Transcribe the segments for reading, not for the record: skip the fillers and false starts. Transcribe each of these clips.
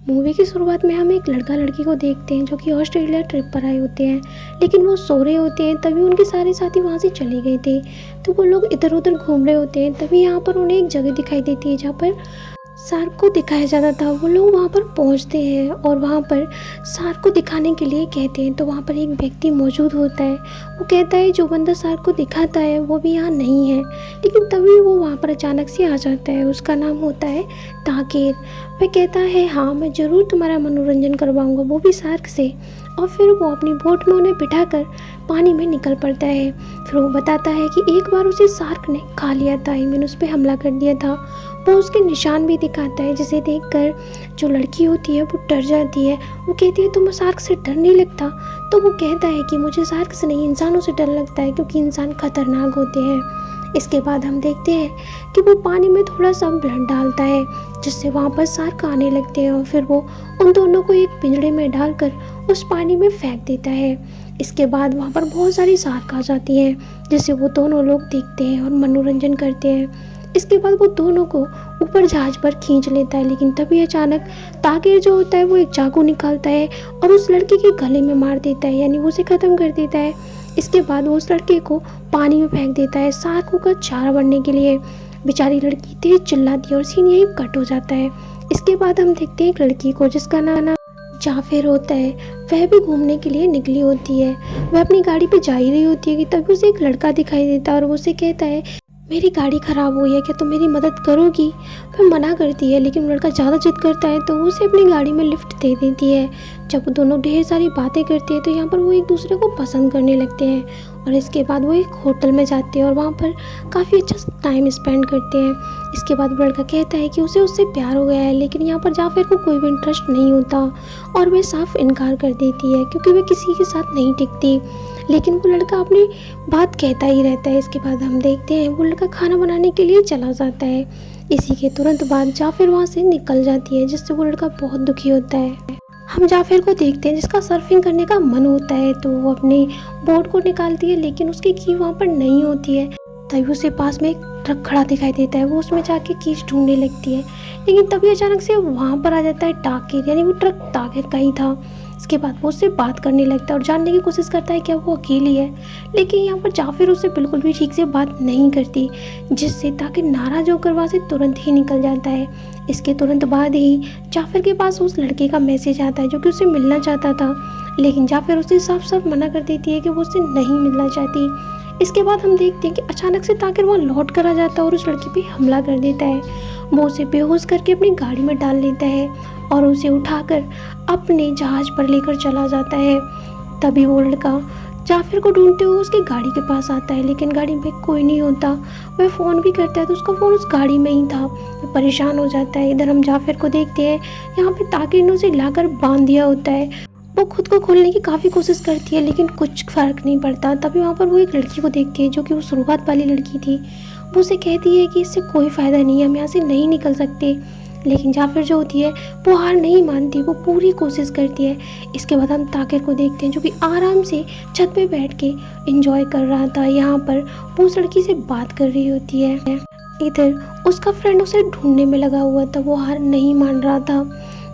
Movie की शुरुआत में हम एक लड़का लड़की को देखते हैं जो कि ऑस्ट्रेलिया ट्रिप पर आए होते हैं। लेकिन वो सो रहे होते हैं, तभी उनके सारे साथी वहाँ से चले गए थे। तो वो लोग इधर उधर घूम रहे होते हैं, तभी यहाँ पर उन्हें एक जगह दिखाई देती है जहाँ पर शार्क को दिखाया जाता था। वो लोग वहाँ पर पहुँचते हैं और वहाँ पर शार्क को दिखाने के लिए कहते हैं। तो वहाँ पर एक व्यक्ति मौजूद होता है। वो कहता है जो बंदा शार्क को दिखाता है वो भी यहाँ नहीं है। लेकिन तभी वो वहाँ पर अचानक से आ जाता है। उसका नाम होता है ताकिर। वह कहता है हाँ, मैं ज़रूर तुम्हारा मनोरंजन करवाऊँगा, वो भी शार्क से। और फिर वो अपनी बोट में उन्हें बिठाकर पानी में निकल पड़ता है। फिर वो बताता है कि एक बार उसे शार्क ने खा लिया था, मैंने उस पर हमला कर दिया था। वो उसके निशान भी दिखाता है, जिसे देखकर जो लड़की होती है वो डर जाती है। वो कहती है तुम्हें शार्क से डर नहीं लगता? तो वो कहता है कि मुझे शार्क से नहीं, इंसानों से डर लगता है, क्योंकि इंसान खतरनाक होते हैं। इसके बाद हम देखते हैं कि वो पानी में थोड़ा सा ब्लड डालता है, जिससे वहाँ पर शार्क आने लगते हैं। और फिर वो उन दोनों को एक पिंजड़े में डालकर उस पानी में फेंक देता है। इसके बाद वहाँ पर बहुत सारी शार्क आ जाती हैं, जिसे वो दोनों लोग देखते हैं और मनोरंजन करते हैं। इसके बाद वो दोनों को ऊपर जहाज पर खींच लेता है। लेकिन तभी अचानक ताकिर जो होता है वो एक चाकू निकालता है और उस लड़के के गले में मार देता है, यानी वो उसे ख़त्म कर देता है। इसके बाद वो उस लड़के को पानी में फेंक देता है शार्कों का चारा बनने के लिए। बेचारी लड़की तेज चिल्लाती है और सीन यहीं कट हो जाता है। इसके बाद हम देखते हैं एक लड़की को जिसका नाम जाफिर होता है। वह भी घूमने के लिए निकली होती है। वह अपनी गाड़ी पे जा ही रही होती है कि तभी उसे एक लड़का दिखाई देता है और वो उसे कहता है मेरी गाड़ी ख़राब हुई है, क्या तुम मेरी मदद करोगी? वह मना करती है, लेकिन लड़का ज़्यादा जिद करता है तो वो उसे अपनी गाड़ी में लिफ्ट दे देती है। जब वो दोनों ढेर सारी बातें करते हैं तो यहाँ पर वो एक दूसरे को पसंद करने लगते हैं। और इसके बाद वो एक होटल में जाते हैं और वहाँ पर काफ़ी अच्छा टाइम स्पेंड करते हैं। इसके बाद वो लड़का कहता है कि उसे उससे प्यार हो गया है, लेकिन यहाँ पर जाफिर को कोई भी इंटरेस्ट नहीं होता और वह साफ इनकार कर देती है, क्योंकि वह किसी के साथ नहीं टिकती। लेकिन वो लड़का अपनी बात कहता ही रहता है। इसके बाद हम देखते हैं वो लड़का खाना बनाने के लिए चला जाता है। इसी के तुरंत बाद जाफिर वहाँ से निकल जाती है, जिससे वो लड़का बहुत दुखी होता है। हम जाफिर को देखते हैं जिसका सर्फिंग करने का मन होता है, तो वो अपनी बोट को निकालती है, लेकिन उसकी की वहाँ पर नहीं होती है। तभी उसे पास में एक ट्रक खड़ा दिखाई देता है। वो उसमें जाके कीज ढूंढने लगती है, लेकिन तभी अचानक से वहाँ पर आ जाता है ताकिर, यानी वो ट्रक ताकिर का ही था। इसके बाद वो उससे बात करने लगता है और जानने की कोशिश करता है कि वो अकेली है। लेकिन यहाँ पर जाफिर उससे बिल्कुल भी ठीक से बात नहीं करती, जिससे ताकिर नाराज होकर वहाँ से तुरंत ही निकल जाता है। इसके तुरंत बाद ही जाफिर के पास उस लड़के का मैसेज आता है जो कि उसे मिलना चाहता था। लेकिन जाफिर उसे साफ साफ मना कर देती है कि वो उससे नहीं मिलना चाहती। इसके बाद हम देखते हैं कि अचानक से ताकिर वहाँ लौट कर आ जाता है और उस लड़की पे हमला कर देता है। वो उसे बेहोश करके अपनी गाड़ी में डाल लेता है और उसे उठाकर अपने जहाज पर लेकर चला जाता है। तभी वो लड़का जाफिर को ढूंढते हुए उसकी गाड़ी के पास आता है, लेकिन गाड़ी में कोई नहीं होता। वह फ़ोन भी करता है तो उसका फ़ोन उस गाड़ी में ही था। वह परेशान हो जाता है। इधर हम जाफिर को देखते हैं, यहाँ पे ताकिर ने उसे लाकर बांध दिया होता है। वो खुद को खोलने की काफ़ी कोशिश करती है, लेकिन कुछ फ़र्क नहीं पड़ता। तभी वहाँ पर वो एक लड़की को देखती है जो कि वो शुरुआत वाली लड़की थी। वो उसे कहती है कि इससे कोई फ़ायदा नहीं है, हम यहाँ से नहीं निकल सकते। लेकिन जाफिर जो होती है वो हार नहीं मानती, वो पूरी कोशिश करती है। इसके बाद हम ताकिर को देखते हैं जो कि आराम से छत पे बैठ के एंजॉय कर रहा था। यहाँ पर वो उस लड़की से बात कर रही होती है। इधर उसका फ्रेंड उसे ढूंढने में लगा हुआ था, वो हार नहीं मान रहा था।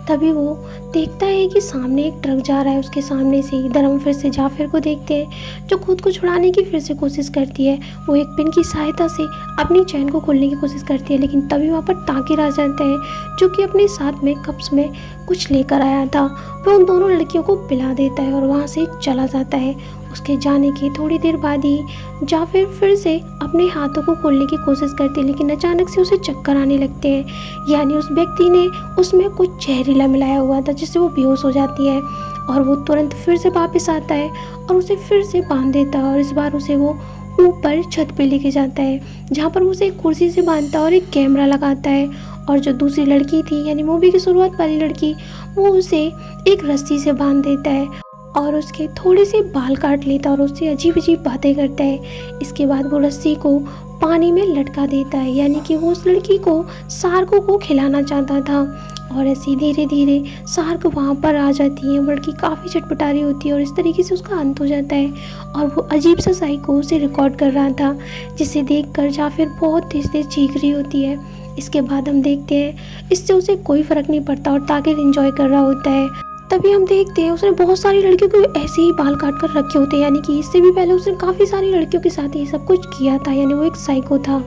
तभी वो देखता है कि सामने एक ट्रक जा रहा है उसके सामने से। इधर हम फिर से जाफिर को देखते हैं जो खुद को छुड़ाने की फिर से कोशिश करती है। वो एक पिन की सहायता से अपनी चैन को खोलने की कोशिश करती है, लेकिन तभी वहाँ पर ताकिर आ जाता है जो कि अपने साथ में कप्स में कुछ लेकर आया था। वो उन दोनों लड़कियों को पिला देता है और वहाँ से चला जाता है। उसके जाने की थोड़ी देर बाद ही जाफिर फिर से अपने हाथों को खोलने की कोशिश करती है, लेकिन अचानक से उसे चक्कर आने लगते हैं, यानी उस व्यक्ति ने उसमें कुछ जहरीला मिलाया हुआ था, जिससे वो बेहोश हो जाती है। और वो तुरंत फिर से वापस आता है और उसे फिर से बांध देता है, और इस बार उसे वो ऊपर छत पे लेके जाता है, जहाँ पर उसे एक कुर्सी से बांधता है और एक कैमरा लगाता है। और जो दूसरी लड़की थी, यानी मूवी की शुरुआत वाली लड़की, वो उसे एक रस्सी से बांध देता है और उसके थोड़े से बाल काट लेता है और उससे अजीब अजीब बातें करता है। इसके बाद वो रस्सी को पानी में लटका देता है, यानी कि वो उस लड़की को शार्कों को खिलाना चाहता था। और ऐसे धीरे धीरे शार्क वहाँ पर आ जाती है। वो लड़की काफ़ी चटपटा रही होती है और इस तरीके से उसका अंत हो जाता है। और वो अजीब सा साइको उसे रिकॉर्ड कर रहा था, जिसे देखकर जाफिर बहुत तेज तेज चीख रही होती है। इसके बाद हम देखते हैं इससे उसे कोई फ़र्क नहीं पड़ता और ताकिर एंजॉय कर रहा होता है। तभी हम देखते हैं उसने बहुत सारी लड़कियों को ऐसे ही बाल काट कर रखे होते हैं, यानी कि इससे भी पहले उसने काफ़ी सारी लड़कियों के साथ ये सब कुछ किया था, यानी वो एक साइको था।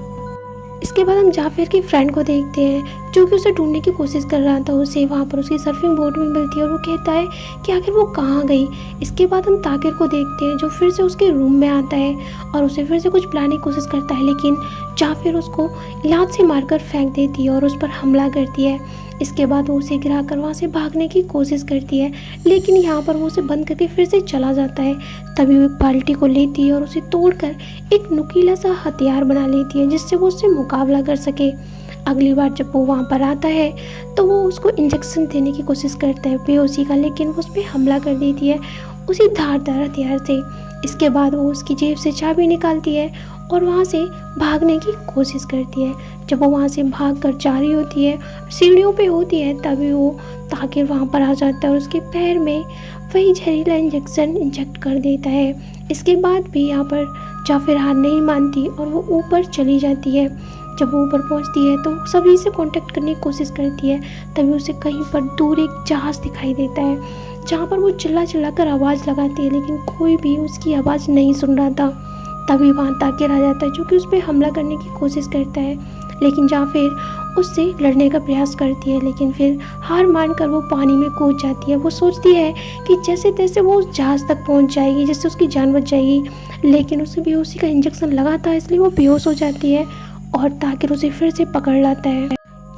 इसके बाद हम जाफिर के फ्रेंड को देखते हैं जो कि उसे ढूंढने की कोशिश कर रहा था। उसे वहाँ पर उसकी सर्फिंग बोट भी मिलती है और वो कहता है कि आखिर वो कहाँ गई। इसके बाद हम ताकिर को देखते हैं जो फिर से उसके रूम में आता है और उसे फिर से कुछ पिलाने की कोशिश करता है, लेकिन जाफिर उसको लात से मारकर फेंक देती है और उस पर हमला करती है। इसके बाद वो उसे गिराकर वहाँ से भागने की कोशिश करती है, लेकिन यहाँ पर वो उसे बंद करके फिर से चला जाता है। तभी वो एक बाल्टी को लेती है और उसे तोड़कर एक नुकीला सा हथियार बना लेती है जिससे वो उससे मुकाबला कर सके। अगली बार जब वो वहाँ पर आता है तो वो उसको इंजेक्शन देने की कोशिश करता है बेहोशी का, लेकिन वो उस पर हमला कर देती है उसी धारदार हथियार से। इसके बाद वो उसकी जेब से चाबी निकालती है और वहाँ से भागने की कोशिश करती है। जब वो वहाँ से भाग कर जा रही होती है, सीढ़ियों पे होती है, तभी वो ताकिर वहाँ पर आ जाता है और उसके पैर में वही जहरीला इंजेक्शन इंजेक्ट कर देता है। इसके बाद भी यहाँ पर जाफिर हार नहीं मानती और वो ऊपर चली जाती है। जब वो ऊपर पहुँचती है तो सभी से कांटेक्ट करने की कोशिश करती है। तभी उसे कहीं पर दूर एक जहाज़ दिखाई देता है जहाँ पर वो चिल्ला चिल्ला कर आवाज़ लगाती है, लेकिन कोई भी उसकी आवाज़ नहीं सुन रहा था। तभी वहाँ ताकिर आ जाता है जो कि उस पर हमला करने की कोशिश करता है, लेकिन जाफिर उससे लड़ने का प्रयास करती है, लेकिन फिर हार मानकर वो पानी में कूद जाती है। वो सोचती है कि जैसे तैसे वो उस जहाज़ तक पहुँच जाएगी जिससे उसकी जान बच जाएगी, लेकिन उसे बेहोशी का इंजेक्शन लगा था इसलिए वो बेहोश हो जाती है और ताकिर उसे फिर से पकड़ लाता है।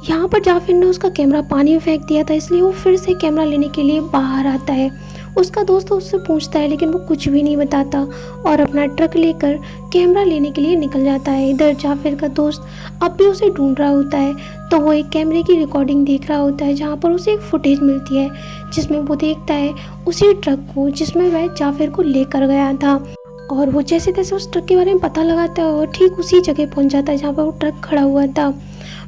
यहाँ पर जाफिर ने उसका कैमरा पानी में फेंक दिया था, इसलिए वो फिर से कैमरा लेने के लिए बाहर आता है। उसका दोस्त उससे पूछता है लेकिन वो कुछ भी नहीं बताता और अपना ट्रक लेकर कैमरा लेने के लिए निकल जाता है। इधर जाफिर का दोस्त अब भी उसे ढूंढ रहा होता है, तो वो एक कैमरे की रिकॉर्डिंग देख रहा होता है जहाँ पर उसे एक फुटेज मिलती है जिसमें वो देखता है उसी ट्रक को जिसमें वह जाफिर को लेकर गया था। और वो जैसे तैसे उस ट्रक के बारे में पता लगाता है और ठीक उसी जगह पहुँच जाता है जहाँ पर वो ट्रक खड़ा हुआ था।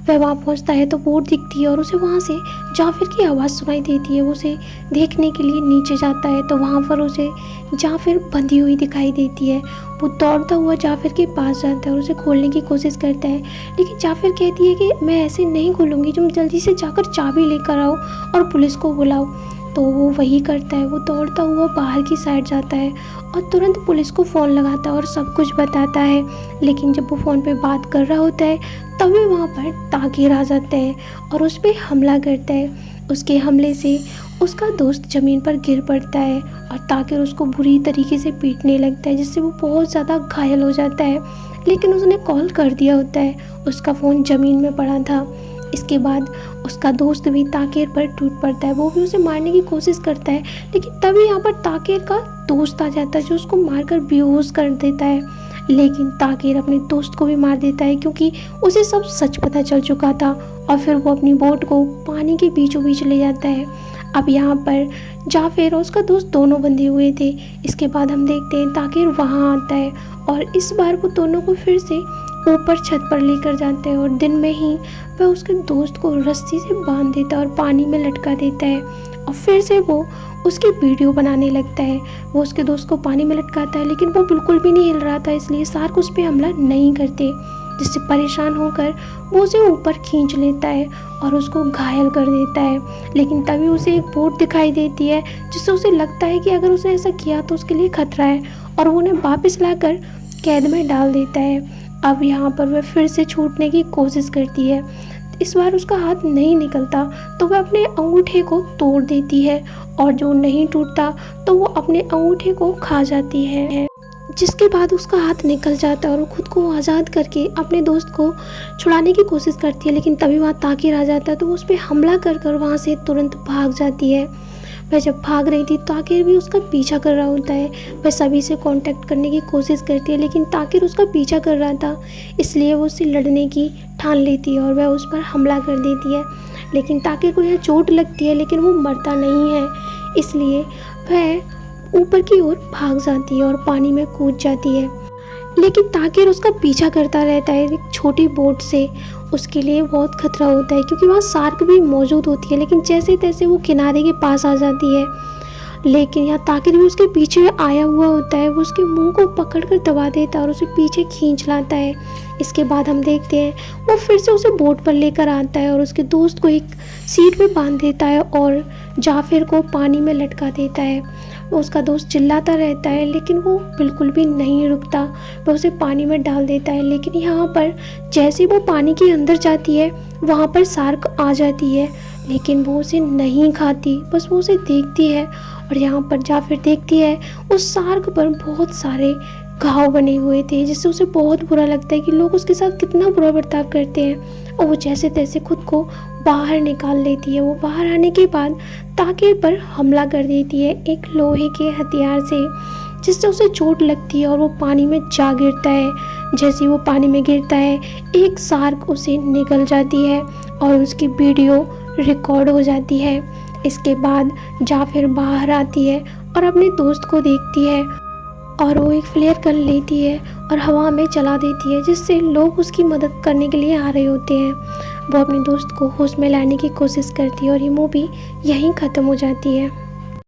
वह वहाँ पहुँचता है तो बोट दिखती है और उसे वहाँ से जाफिर की आवाज़ सुनाई देती है। वो उसे देखने के लिए नीचे जाता है तो वहाँ पर उसे जाफिर बंधी हुई दिखाई देती है। वो दौड़ता हुआ जाफिर के पास जाता है और उसे खोलने की कोशिश करता है, लेकिन जाफिर कहती है कि मैं ऐसे नहीं खोलूँगी, तुम जल्दी से जाकर चाबी लेकर आओ और पुलिस को बुलाओ। तो वो वही करता है। वो दौड़ता हुआ बाहर की साइड जाता है और तुरंत पुलिस को फ़ोन लगाता है और सब कुछ बताता है, लेकिन जब वो फ़ोन पे बात कर रहा होता है तभी वहाँ पर ताकिर आ जाता है और उस पर हमला करता है। उसके हमले से उसका दोस्त ज़मीन पर गिर पड़ता है और ताकिर उसको बुरी तरीके से पीटने लगता है जिससे वो बहुत ज़्यादा घायल हो जाता है, लेकिन उसने कॉल कर दिया होता है, उसका फ़ोन ज़मीन में पड़ा था। इसके बाद उसका दोस्त भी ताकिर पर टूट पड़ता है, वो भी उसे मारने की कोशिश करता है, लेकिन तभी यहाँ पर ताकिर का दोस्त आ जाता है जो उसको मारकर बेहोश कर देता है। लेकिन ताकिर अपने दोस्त को भी मार देता है क्योंकि उसे सब सच पता चल चुका था और फिर वो अपनी बोट को पानी के बीचों बीच ले जाता है। अब यहाँ पर जाफिर और उसका दोस्त दोनों बंधे हुए थे। इसके बाद हम देखते हैं ताकिर वहाँ आता है और इस बार वो दोनों को फिर से ऊपर छत पर लेकर जाते हैं और दिन में ही वह उसके दोस्त को रस्सी से बांध देता है और पानी में लटका देता है और फिर से वो उसकी वीडियो बनाने लगता है। वो उसके दोस्त को पानी में लटकाता है, लेकिन वो बिल्कुल भी नहीं हिल रहा था, इसलिए शार्क उस पर हमला नहीं करते, जिससे परेशान होकर वो उसे ऊपर खींच लेता है और उसको घायल कर देता है। लेकिन तभी उसे एक बोट दिखाई देती है जिससे उसे लगता है कि अगर उसने ऐसा किया तो उसके लिए खतरा है और वो उन्हें वापस लाकर कैद में डाल देता है। अब यहाँ पर वह फिर से छूटने की कोशिश करती है। इस बार उसका हाथ नहीं निकलता तो वह अपने अंगूठे को तोड़ देती है और जो नहीं टूटता तो वो अपने अंगूठे को खा जाती है, जिसके बाद उसका हाथ निकल जाता है और वो खुद को आज़ाद करके अपने दोस्त को छुड़ाने की कोशिश करती है। लेकिन तभी वहाँ ताकिर आ जाता है तो वो उस पर हमला कर कर वहाँ से तुरंत भाग जाती है। वह जब भाग रही थी ताकिर भी उसका पीछा कर रहा होता है। वह सभी से कांटेक्ट करने की कोशिश करती है, लेकिन ताकिर उसका पीछा कर रहा था, इसलिए वो उससे लड़ने की ठान लेती है और वह उस पर हमला कर देती है। लेकिन ताकिर को यह चोट लगती है, लेकिन वो मरता नहीं है, इसलिए वह ऊपर की ओर भाग जाती है और पानी में कूद जाती है। लेकिन ताकिर उसका पीछा करता रहता है एक छोटी बोट से। उसके लिए बहुत खतरा होता है क्योंकि वहाँ शार्क भी मौजूद होती है, लेकिन जैसे तैसे वो किनारे के पास आ जाती है। लेकिन यहाँ ताकिर भी उसके पीछे आया हुआ होता है। वो उसके मुंह को पकड़ कर दबा देता है और उसे पीछे खींच लाता है। इसके बाद हम देखते हैं वो फिर से उसे बोट पर लेकर आता है और उसके दोस्त को एक सीट पे बांध देता है और जाफिर को पानी में लटका देता है। उसका दोस्त चिल्लाता रहता है लेकिन वो बिल्कुल भी नहीं रुकता। वो उसे पानी में डाल देता है, लेकिन यहाँ पर जैसे वो पानी के अंदर जाती है वहाँ पर शार्क आ जाती है, लेकिन वो उसे नहीं खाती, बस वो उसे देखती है। और यहाँ पर जाफिर देखती है उस शार्क पर बहुत सारे घाव बने हुए थे, जिससे उसे बहुत बुरा लगता है कि लोग उसके साथ कितना बुरा बर्ताव करते हैं। और वो जैसे तैसे खुद को बाहर निकाल लेती है। वो बाहर आने के बाद ताकिर पर हमला कर देती है एक लोहे के हथियार से, जिससे उसे चोट लगती है और वो पानी में जा गिरता है। जैसे ही वो पानी में गिरता है एक शार्क उसे निगल जाती है और उसकी वीडियो रिकॉर्ड हो जाती है। इसके बाद जाफिर बाहर आती है और अपने दोस्त को देखती है और वो एक फ्लेयर गन लेती है और हवा में चला देती है, जिससे लोग उसकी मदद करने के लिए आ रहे होते हैं। वो अपने दोस्त को होश में लाने की कोशिश करती है और ये मूवी यहीं ख़त्म हो जाती है।